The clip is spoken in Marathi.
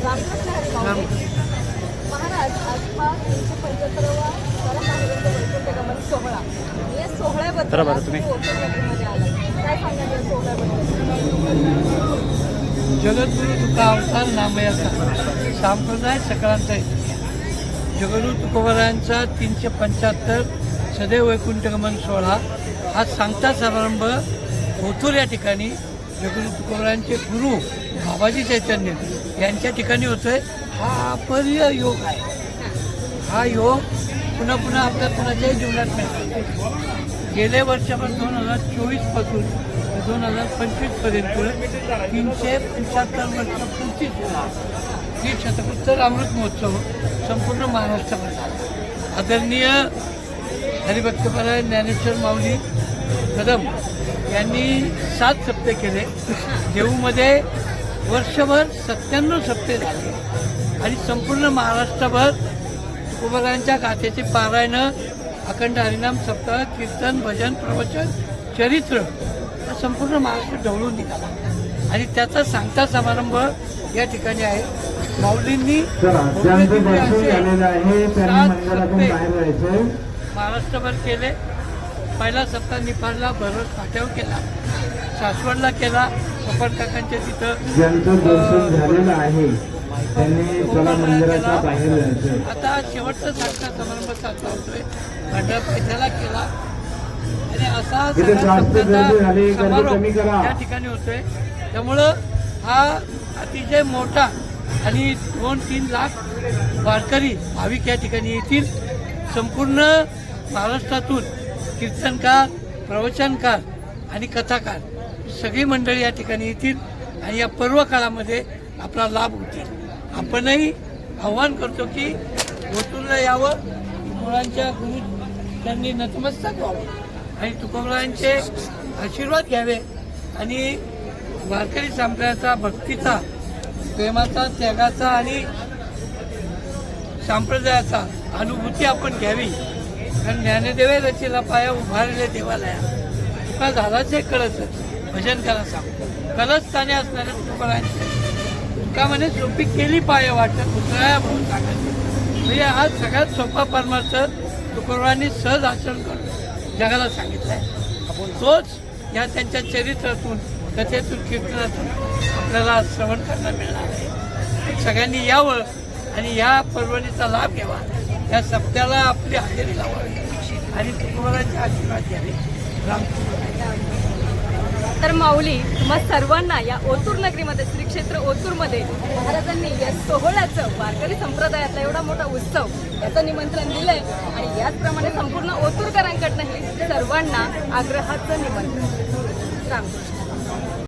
रामकृष्ण हरी माऊली. महाराज, आज हा 375वा परमहंस वैकुंठ गमन सोहळा. या सोहळ्याबद्दल तुम्ही ओतूरमध्ये आलात, काय सांगाल या सोहळ्याबद्दल? जगद्गुरु तुका अवतार नामयाचा संप्रदाय सकळांचा येतो. जगद्गुरु तुकोबारायांचा 375 सदैव वैकुंठ गमन सोहळा हा सांगता समारंभ ओतूर या ठिकाणी जगद्गुरु तुकोबारायांचे गुरु बाबाजी चैतन्य यांच्या ठिकाणी होतोय. हा अपर्य योग आहे. हा योग पुन्हा पुन्हा आपल्या कुणाच्याही जीवनात मिळतो. गेले वर्षापासून 2024 पासून 2025 पर्यंत 375 वर्ष पूर्ती झाला. ही शतकोत्तर अमृत महोत्सव संपूर्ण महाराष्ट्रामध्ये झाला. आदरणीय हरिभक्तपरायण ज्ञानेश्वर माऊली कदम यांनी 7 सप्ते केले. देऊमध्ये वर्षभर 97 सप्ते झाले आणि संपूर्ण महाराष्ट्रभर तुकोबारायांच्या गाथेचे पारायण, अखंड हरिनाम सप्ताह, कीर्तन, भजन, प्रवचन, चरित्र संपूर्ण महाराष्ट्र ढवळून निघाला आणि त्याचा सांगता समारंभ या ठिकाणी आहे. माऊलींनी महाराष्ट्रभर केले. पहिला सप्ताह निफाडला, भरवत फाट्यावर केला, सासवडला केला, पपन काकांच्या तिथं झालेलं आहे. आता शेवटचा सांगता समारंभ साजरा होतोय. भांडा पैठ्याला केला आणि असा समारोह या ठिकाणी होतोय. त्यामुळं हा अतिशय मोठा आणि 2-3 लाख वारकरी भाविक या ठिकाणी येतील. संपूर्ण महाराष्ट्रातून कीर्तनकार, प्रवचनकार आणि कथाकार सगळी मंडळी या ठिकाणी येतील आणि या पर्व काळामध्ये आपला लाभ होतील. आपणही आव्हान करतो की ओतूरला यावं, तुकोबारायांच्या गुरु त्यांनी नतमस्तक व्हावं आणि तुकोबारायांचे आशीर्वाद घ्यावे आणि वारकरी संप्रदायाचा, भक्तीचा, प्रेमाचा, त्यागाचा आणि संप्रदायाचा अनुभूती आपण घ्यावी. कारण ज्ञानदेवे रचीला पाया उभारले देवालया, तुका झालाचे कळस भजन करा सांग कलस ताने असणाऱ्या तुकोबारायांचे तुका म्हणे सोपी केली पाय वाटत उतराया म्हणून सांगायचे. म्हणजे आज सगळ्यात सोपा परमार्थ तुकोबारांनी सहज आचरण करून जगाला सांगितलं आहे. तोच या त्यांच्या चरित्रातून, कथेतून, कीर्तनातून आपल्याला श्रवण करायला मिळणार आहे. सगळ्यांनी यावं आणि या पर्वणीचा लाभ घ्यावा. या सप्त्याला आपली हजेरी लावावी आणि तुकोबारांचे आशीर्वाद घ्यावे. तर माऊली, तुम्हा सर्वांना या ओतूर नगरीमध्ये, श्री क्षेत्र ओतूरमध्ये महाराजांनी या सोहळ्याचं, वारकरी संप्रदायातला एवढा मोठा उत्सव याचं निमंत्रण दिलंय आणि याचप्रमाणे संपूर्ण ओतूरकरांकडनं हे सर्वांना आग्रहाचं निमंत्रण. रामकृष्ण.